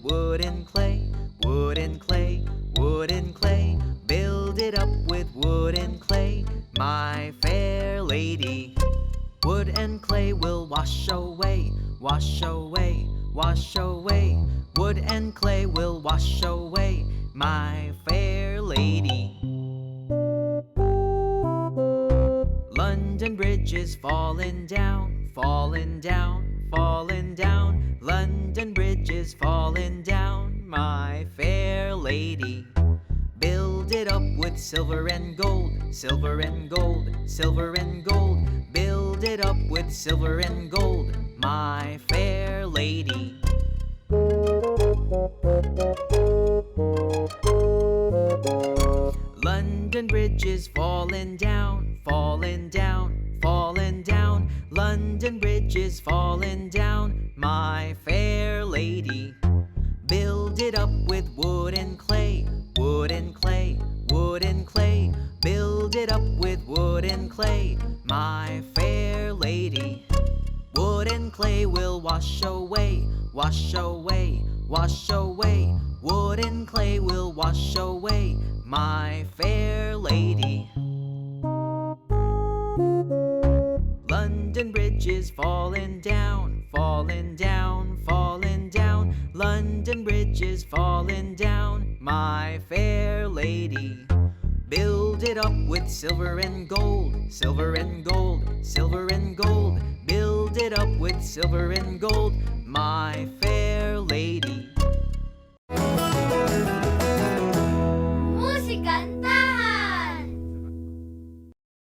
wood and clay, wood and clay, wood and clay. Build it up with wood and clay, my fair lady. Wood and clay will wash away, wash away, wash away. Wood and clay will wash away, my fair lady. London Bridge is falling down, falling down, falling down. London Bridge is falling down, my fair lady. Build it up with silver and gold, silver and gold, silver and gold. Build it up with silver and gold, my fair lady. London Bridge is falling down, falling down, falling down. London Bridge is falling down, my fair lady. Build it up with wood and clay, wood and clay, wood and clay. Build it up with wood and clay, my fair lady. Wood and clay will wash away, wash away, wash away. Wood and clay will wash away, my fair lady. London Bridge is falling down, falling down, falling down. London Bridge is falling down, my fair lady. Build it up with silver and gold, silver and gold, silver and gold. Build it up with silver and gold, my fair lady.